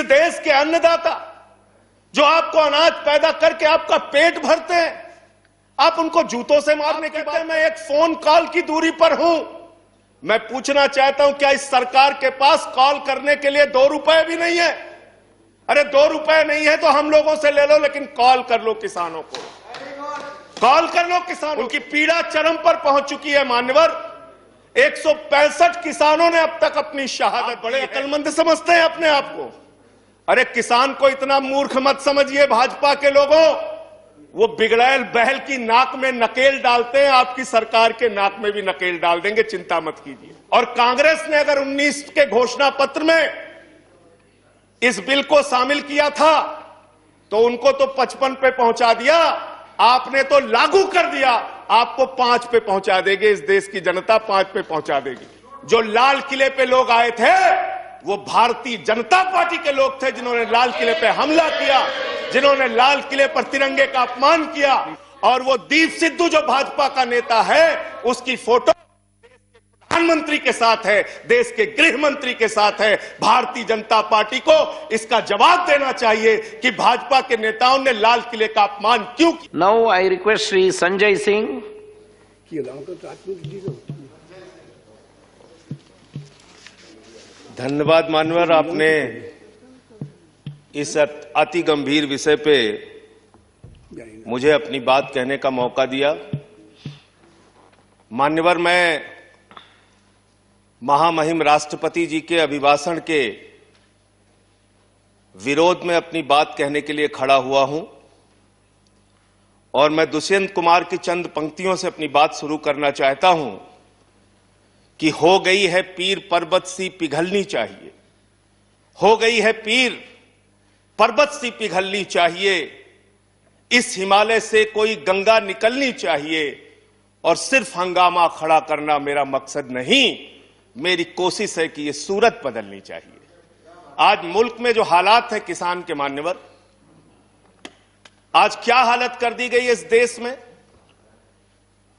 देश के अन्नदाता जो आपको अनाज पैदा करके आपका पेट भरते हैं, आप उनको जूतों से मारने के बाद मैं एक फोन कॉल की दूरी पर हूं। मैं पूछना चाहता हूं क्या इस सरकार के पास कॉल करने के लिए 2 रुपए भी नहीं है? अरे 2 रुपए नहीं है तो हम लोगों से ले लो, लेकिन कॉल कर लो किसानों को, कॉल कर लो किसानों। उनकी पीड़ा चरम पर पहुंच चुकी है मान्यवर। 165 किसानों ने अब तक अपनी शहादत। बड़े अक्लमंद समझते हैं अपने आप को। अरे किसान को इतना मूर्ख मत समझिए भाजपा के लोगों। वो बिगड़ैल बहल की नाक में नकेल डालते हैं, आपकी सरकार के नाक में भी नकेल डाल देंगे, चिंता मत कीजिए। और कांग्रेस ने अगर 19 के घोषणा पत्र में इस बिल को शामिल किया था तो उनको तो 55 पे पहुंचा दिया, आपने तो लागू कर दिया, आपको 5 पे पहुंचा देंगे। इस देश की जनता 5 पे पहुंचा देगी। जो लाल किले पे लोग आए थे वो भारतीय जनता पार्टी के लोग थे, जिन्होंने लाल किले पे हमला किया, जिन्होंने लाल किले पर तिरंगे का अपमान किया। और वो दीप सिद्धू जो भाजपा का नेता है, उसकी फोटो प्रधानमंत्री के साथ है, देश के गृह मंत्री के साथ है। भारतीय जनता पार्टी को इसका जवाब देना चाहिए कि भाजपा के नेताओं ने लाल किले का अपमान क्यों किया। Now I request Shri Sanjay Singh. धन्यवाद मानवर, आपने इस अति गंभीर विषय पे मुझे अपनी बात कहने का मौका दिया। मान्यवर, मैं महामहिम राष्ट्रपति जी के अभिभाषण के विरोध में अपनी बात कहने के लिए खड़ा हुआ हूं और मैं दुष्यंत कुमार की चंद पंक्तियों से अपनी बात शुरू करना चाहता हूं कि हो गई है पीर पर्वत सी पिघलनी चाहिए, हो गई है पीर पर्वत सी पिघलनी चाहिए, इस हिमालय से कोई गंगा निकलनी चाहिए और सिर्फ हंगामा खड़ा करना मेरा मकसद नहीं, मेरी कोशिश है कि ये सूरत बदलनी चाहिए। आज मुल्क में जो हालात है किसान के मान्यवर, आज क्या हालत कर दी गई है इस देश में।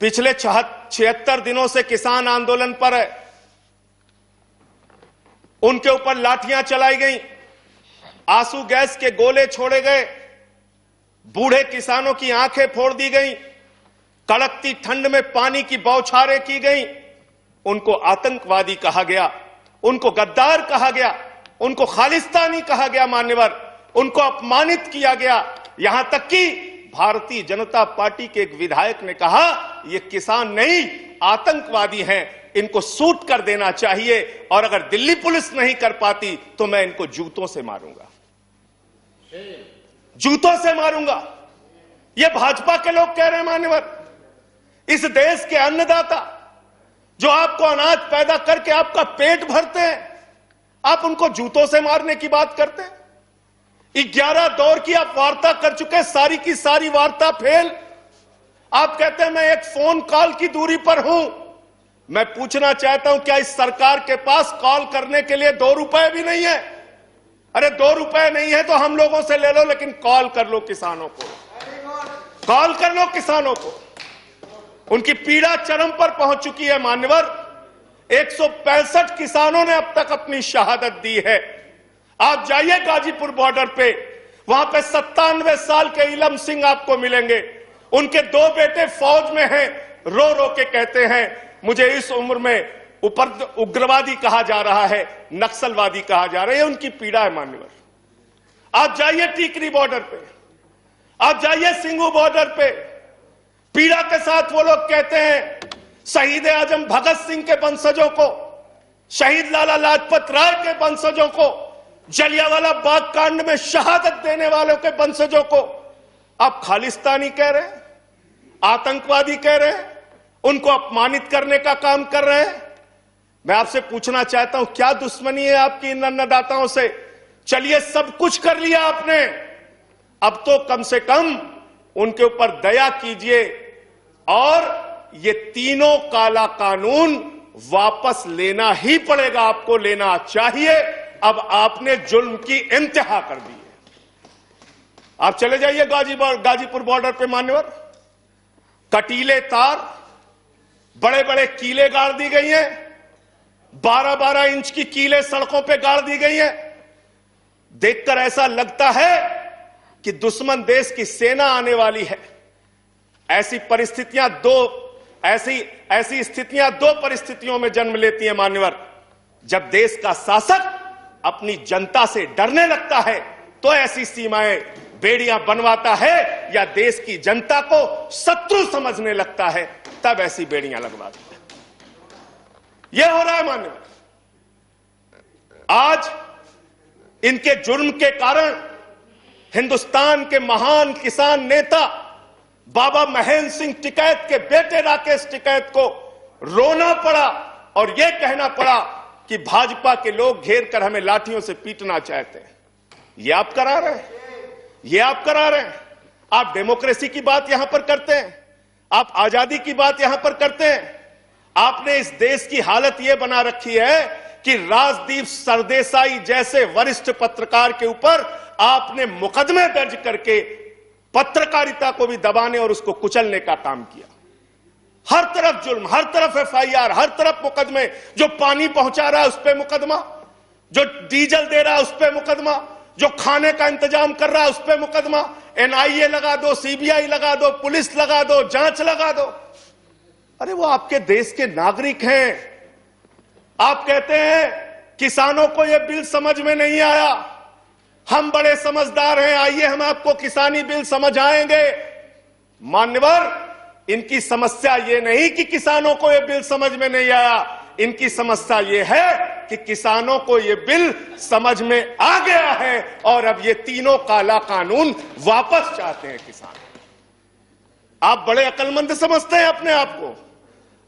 पिछले 76 दिनों से किसान आंदोलन पर है, उनके ऊपर लाठियां चलाई गई, आंसू गैस के गोले छोड़े गए, बूढ़े किसानों की आंखें फोड़ दी गई, कड़कती ठंड में पानी की बौछारें की गई, उनको आतंकवादी कहा गया, उनको गद्दार कहा गया, उनको खालिस्तानी कहा गया मान्यवर, उनको अपमानित किया गया। यहां तक कि भारतीय जनता पार्टी के एक विधायक ने कहा ये किसान नहीं आतंकवादी हैं, इनको शूट कर देना चाहिए और अगर दिल्ली पुलिस नहीं कर पाती तो मैं इनको जूतों से मारूंगा, जूतों से मारूंगा। ये भाजपा के लोग कह रहे हैं मान्यवर। इस देश के अन्नदाता जो आपको अनाज पैदा करके आपका पेट भरते हैं, आप उनको जूतों से मारने की बात करते हैं। 11 दौर की आप वार्ता कर चुके, सारी की सारी वार्ता फेल। आप कहते हैं मैं एक फोन कॉल की दूरी पर हूं। मैं पूछना चाहता हूं क्या इस सरकार के पास कॉल करने के लिए 2 रुपए भी नहीं है? अरे 2 रुपए नहीं है तो हम लोगों से ले लो, लेकिन कॉल कर लो किसानों को, कॉल कर लो किसानों को। उनकी पीड़ा चरम पर पहुंच चुकी है मान्यवर। 165 किसानों ने अब तक अपनी शहादत दी है। आप जाइए गाजीपुर बॉर्डर पे, वहां पे 97 साल के इलम सिंह आपको मिलेंगे। उनके 2 बेटे फौज में हैं, रो रो के कहते हैं मुझे इस उम्र में उग्रवादी कहा जा रहा है, नक्सलवादी कहा जा रहा है। उनकी पीड़ा है मान्यवर। आप जाइए टीकरी बॉर्डर पे, आप जाइए सिंगू बॉर्डर पे, पीड़ा के साथ वो लोग कहते हैं शहीद आजम भगत सिंह के वंशजों को, शहीद लाला लाजपत राय के वंशजों को, जलियांवाला बाग कांड में शहादत देने वालों के वंशजों को आप खालिस्तानी कह रहे हैं, आतंकवादी कह रहे हैं, उनको अपमानित करने का काम कर रहे हैं। मैं आपसे पूछना चाहता हूं क्या दुश्मनी है आपकी इन अन्नदाताओं से? चलिए सब कुछ कर लिया आपने, अब तो कम से कम उनके ऊपर दया कीजिए और ये तीनों काला कानून वापस लेना ही पड़ेगा, आपको लेना चाहिए। अब आपने जुल्म की इंतहा कर दी है। आप चले जाइए गाजीपुर बॉर्डर पे मान्यवर, कटीले तार, बड़े बड़े कीले गाड़ दी गई हैं, 12-12 इंच की कीले सड़कों पे गाड़ दी गई हैं, देखकर ऐसा लगता है कि दुश्मन देश की सेना आने वाली है। ऐसी स्थितियां दो परिस्थितियों में जन्म लेती हैं मान्यवर। जब देश का शासक अपनी जनता से डरने लगता है तो ऐसी सीमाएं बेड़ियां बनवाता है, या देश की जनता को शत्रु समझने लगता है तब ऐसी बेड़ियां लगवाता है। यह हो रहा है मान्यवर। आज इनके जुर्म के कारण हिंदुस्तान के महान किसान नेता बाबा महेंद्र सिंह टिकैत के बेटे राकेश टिकैत को रोना पड़ा और यह कहना पड़ा कि भाजपा के लोग घेर कर हमें लाठियों से पीटना चाहते हैं। यह आप करा रहे हैं, यह आप करा रहे हैं। आप डेमोक्रेसी की बात यहां पर करते हैं, आप आजादी की बात यहां पर करते हैं। आपने इस देश की हालत यह बना रखी है कि राजदीप सरदेसाई जैसे वरिष्ठ पत्रकार के ऊपर आपने मुकदमे दर्ज करके पत्रकारिता को भी दबाने और उसको कुचलने का काम किया। हर तरफ जुल्म, हर तरफ एफआईआर, हर तरफ मुकदमे। जो पानी पहुंचा रहा है उस पर मुकदमा, जो डीजल दे रहा है उस पर मुकदमा, जो खाने का इंतजाम कर रहा है उस पर मुकदमा। एनआईए लगा दो, सीबीआई लगा दो, पुलिस लगा दो, जांच लगा दो। अरे वो आपके देश के नागरिक हैं। आप कहते हैं किसानों को यह बिल समझ में नहीं आया, हम बड़े समझदार हैं, आइए हम आपको किसानी बिल समझाएंगे। मान्यवर, इनकी समस्या यह नहीं कि किसानों को यह बिल समझ में नहीं आया, इनकी समस्या यह है कि किसानों को यह बिल समझ में आ गया है और अब ये तीनों काला कानून वापस चाहते हैं किसान। आप बड़े अक्लमंद समझते हैं अपने आप को।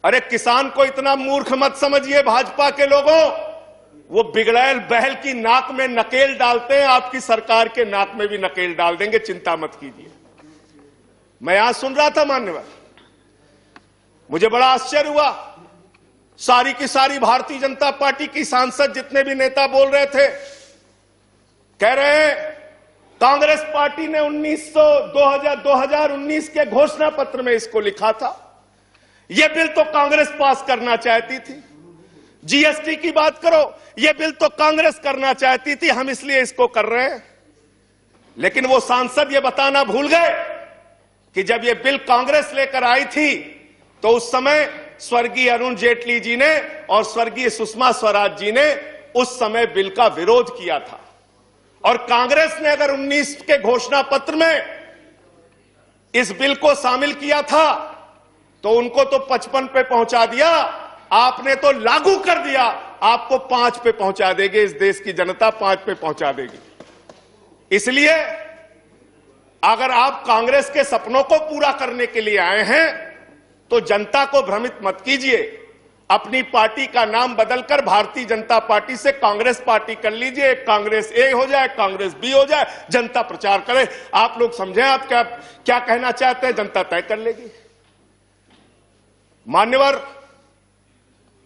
अरे किसान को इतना मूर्ख मत समझिए भाजपा के लोगों। वो बिगड़ैल बैल की नाक में नकेल डालते हैं, आपकी सरकार के नाक में भी नकेल डाल देंगे, चिंता मत कीजिए। मैं यहां सुन रहा था मान्यवर, मुझे बड़ा आश्चर्य हुआ। सारी की सारी भारतीय जनता पार्टी की सांसद जितने भी नेता बोल रहे थे, कह रहे हैं कांग्रेस पार्टी ने 2019 के घोषणा पत्र में इसको लिखा था। यह बिल तो कांग्रेस पास करना चाहती थी। जीएसटी की बात करो, यह बिल तो कांग्रेस करना चाहती थी, हम इसलिए इसको कर रहे हैं। लेकिन वो सांसद यह बताना भूल गए कि जब यह बिल कांग्रेस लेकर आई थी तो उस समय स्वर्गीय अरुण जेटली जी ने और स्वर्गीय सुषमा स्वराज जी ने उस समय बिल का विरोध किया था। और कांग्रेस ने अगर 19 के घोषणा पत्र में इस बिल को शामिल किया था तो उनको तो 55 पे पहुंचा दिया, आपने तो लागू कर दिया, आपको 5 पे पहुंचा देगी। इस देश की जनता 5 पे पहुंचा देगी। इसलिए अगर आप कांग्रेस के सपनों को पूरा करने के लिए आए हैं तो जनता को भ्रमित मत कीजिए। अपनी पार्टी का नाम बदलकर भारतीय जनता पार्टी से कांग्रेस पार्टी कर लीजिए। कांग्रेस ए हो जाए, कांग्रेस बी हो जाए, जनता प्रचार करे। आप लोग समझें आप क्या कहना चाहते हैं, जनता तय कर लेगी। मान्यवर,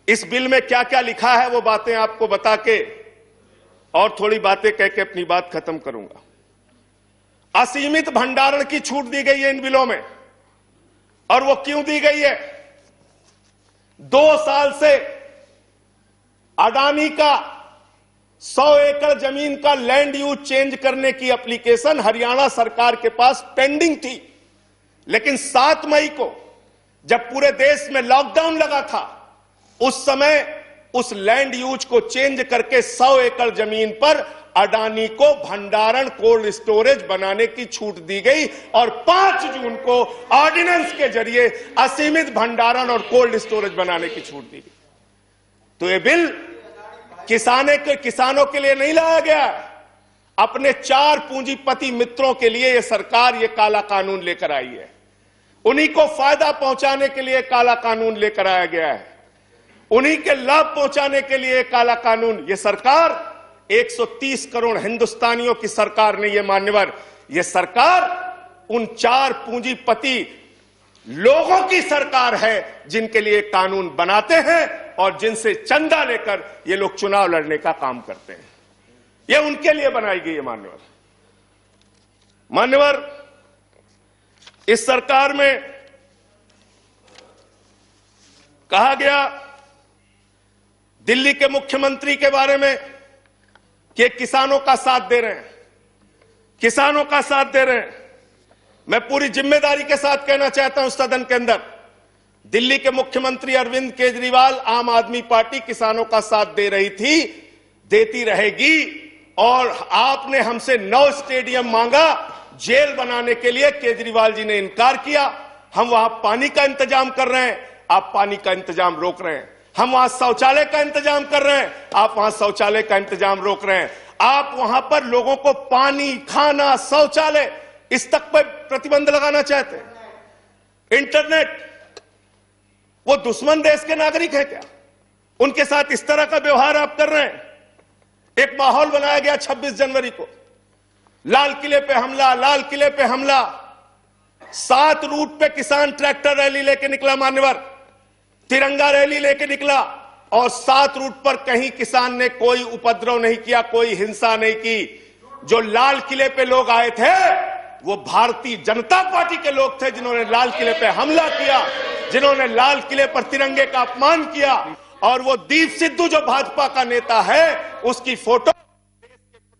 इस बिल में क्या क्या लिखा है वो बातें आपको बता के और थोड़ी बातें कह के अपनी बात खत्म करूंगा। असीमित भंडारण की छूट दी गई है इन बिलों में, और वो क्यों दी गई है? 2 साल से अडानी का 100 एकड़ जमीन का लैंड यूज चेंज करने की एप्लीकेशन हरियाणा सरकार के पास पेंडिंग थी। लेकिन 7 मई को जब पूरे देश में लॉकडाउन लगा था, उस समय उस लैंड यूज को चेंज करके 100 एकड़ जमीन पर अडानी को भंडारण कोल्ड स्टोरेज बनाने की छूट दी गई और 5 जून को ऑर्डिनेंस के जरिए असीमित भंडारण और कोल्ड स्टोरेज बनाने की छूट दी गई। तो ये बिल किसानों के लिए नहीं लाया गया, अपने 4 पूंजीपति मित्रों के लिए यह सरकार ये काला कानून लेकर आई है। उन्हीं को फायदा पहुंचाने के लिए काला कानून लेकर आया गया है, उन्हीं के लाभ पहुंचाने के लिए काला कानून। यह सरकार 130 करोड़ हिंदुस्तानियों की सरकार नहीं है मान्यवर, यह सरकार उन 4 पूंजीपति लोगों की सरकार है जिनके लिए कानून बनाते हैं और जिनसे चंदा लेकर ये लोग चुनाव लड़ने का काम करते हैं। यह उनके लिए बनाई गई है मान्यवर। इस सरकार में कहा गया दिल्ली के मुख्यमंत्री के बारे में कि किसानों का साथ दे रहे हैं, किसानों का साथ दे रहे हैं। मैं पूरी जिम्मेदारी के साथ कहना चाहता हूं सदन के अंदर, दिल्ली के मुख्यमंत्री अरविंद केजरीवाल, आम आदमी पार्टी किसानों का साथ दे रही थी, देती रहेगी। और आपने हमसे 9 स्टेडियम मांगा जेल बनाने के लिए, केजरीवाल जी ने इनकार किया। हम वहां पानी का इंतजाम कर रहे हैं, आप पानी का इंतजाम रोक रहे हैं। हम वहां शौचालय का इंतजाम कर रहे हैं, आप वहां शौचालय का इंतजाम रोक रहे हैं। आप वहां पर लोगों को पानी, खाना, शौचालय, इस तक पर प्रतिबंध लगाना चाहते हैं। इंटरनेट, वो दुश्मन देश के नागरिक है क्या? उनके साथ इस तरह का व्यवहार आप कर रहे हैं। एक माहौल बनाया गया 26 जनवरी को, लाल किले पे हमला, लाल किले पे हमला। 7 रूट पे किसान ट्रैक्टर रैली लेके निकला, मान्यवर तिरंगा रैली लेके निकला, और 7 रूट पर कहीं किसान ने कोई उपद्रव नहीं किया, कोई हिंसा नहीं की। जो लाल किले पे लोग आए थे वो भारतीय जनता पार्टी के लोग थे, जिन्होंने लाल किले पे हमला किया, जिन्होंने लाल किले पर तिरंगे का अपमान किया। और वो दीप सिद्धू जो भाजपा का नेता है, उसकी फोटो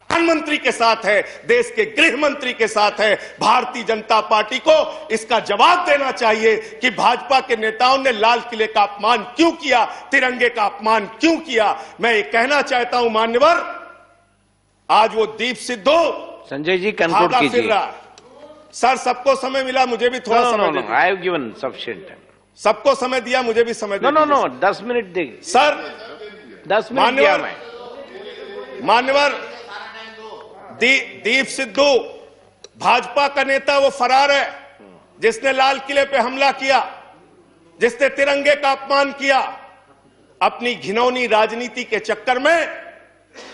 प्रधानमंत्री के साथ है, देश के गृह मंत्री के साथ है। भारतीय जनता पार्टी को इसका जवाब देना चाहिए कि भाजपा के नेताओं ने लाल किले का अपमान क्यों किया, तिरंगे का अपमान क्यों किया। मैं ये कहना चाहता हूं मान्यवर, आज वो दीप सिद्धू संजय जी कंक्लूड कीजिए। सर सबको समय मिला, मुझे भी थोड़ा समय दीजिए। I have given sufficient time. सबको समय दिया, मुझे भी समय दिया। नो 10 मिनट देंगे सर। 10 मिनट दिया मैं। मान्यवर दीप सिद्धू भाजपा का नेता वो फरार है, जिसने लाल किले पे हमला किया, जिसने तिरंगे का अपमान किया। अपनी घिनौनी राजनीति के चक्कर में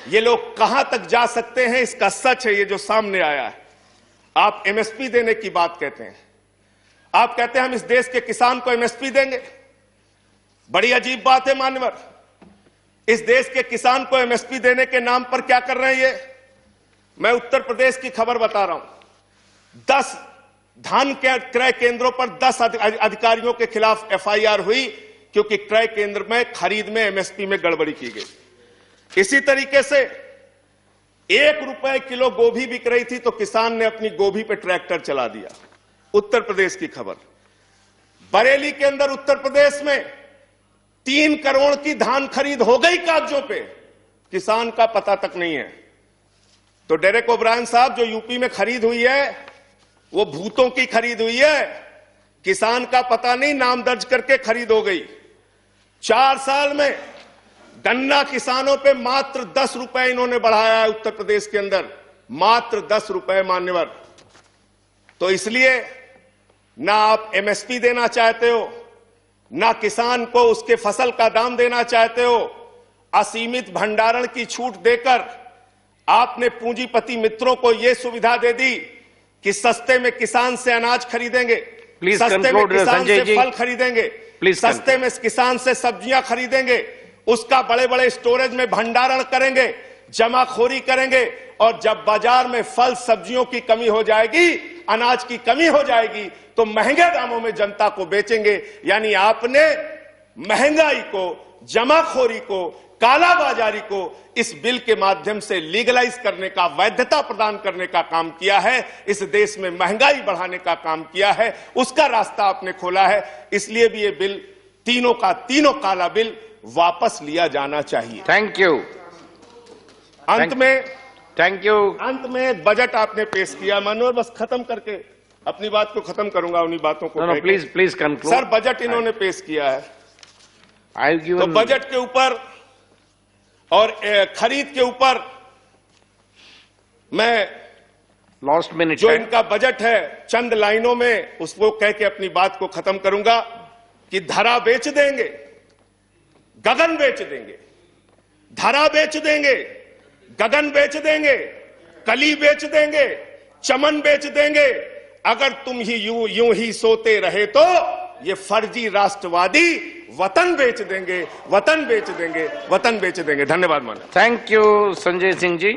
ये लोग कहां तक जा सकते हैं, इसका सच है ये जो सामने आया है। आप एमएसपी देने की बात कहते हैं, आप कहते हैं हम इस देश के किसान को एमएसपी देंगे। बड़ी अजीब बात है मान्यवर, इस देश के किसान को एमएसपी देने के नाम पर क्या कर रहे हैं ये? मैं उत्तर प्रदेश की खबर बता रहा हूं। 10 धान के क्रय केंद्रों पर 10 अधिकारियों के खिलाफ एफआईआर हुई, क्योंकि क्रय केंद्र में खरीद में एमएसपी में गड़बड़ी की गई। इसी तरीके से 1 रुपए किलो गोभी बिक रही थी, तो किसान ने अपनी गोभी पे ट्रैक्टर चला दिया। उत्तर प्रदेश की खबर। बरेली के अंदर उत्तर प्रदेश में 3 करोड़ की धान खरीद हो गई कागजों पे, किसान का पता तक नहीं है। तो डेरेक ओब्रायन साहब, जो यूपी में खरीद हुई है वो भूतों की खरीद हुई है, किसान का पता नहीं, नाम दर्ज करके खरीद हो गई। 4 साल में गन्ना किसानों पे मात्र 10 रुपए इन्होंने बढ़ाया है उत्तर प्रदेश के अंदर, मात्र 10 रुपए मान्यवर। तो इसलिए ना आप एमएसपी देना चाहते हो, ना किसान को उसके फसल का दाम देना चाहते हो। असीमित भंडारण की छूट देकर आपने पूंजीपति मित्रों को यह सुविधा दे दी कि सस्ते में किसान से अनाज खरीदेंगे, सस्ते में किसान से फल खरीदेंगे, सस्ते में किसान से सब्जियां खरीदेंगे, उसका बड़े बड़े स्टोरेज में भंडारण करेंगे, जमाखोरी करेंगे, और जब बाजार में फल सब्जियों की कमी हो जाएगी, अनाज की कमी हो जाएगी, तो महंगे दामों में जनता को बेचेंगे। यानी आपने महंगाई को, जमाखोरी को, कालाबाजारी को इस बिल के माध्यम से लीगलाइज करने का, वैधता प्रदान करने का काम किया है। इस देश में महंगाई बढ़ाने का काम किया है, उसका रास्ता आपने खोला है। इसलिए भी ये बिल, तीनों का तीनों काला बिल वापस लिया जाना चाहिए। Thank you. अंत में थैंक यू। अंत में बजट आपने पेश किया, मनोहर, बस खत्म करके अपनी बात को खत्म करूंगा, उन्हीं बातों को। Please conclude. सर, बजट इन्होंने पेश किया है, तो बजट के ऊपर और खरीद के ऊपर मैं लास्ट मिनट जो इनका बजट है, चंद लाइनों में उसको कह के अपनी बात को खत्म करूंगा कि धरा बेच देंगे, गगन बेच देंगे। धरा बेच देंगे, गगन बेच देंगे, कली बेच देंगे, चमन बेच देंगे। अगर तुम ही यूं ही सोते रहे तो ये फर्जी राष्ट्रवादी वतन बेच देंगे, वतन बेच देंगे, वतन बेच देंगे। धन्यवाद माननीय। Thank you Sanjay Singh ji.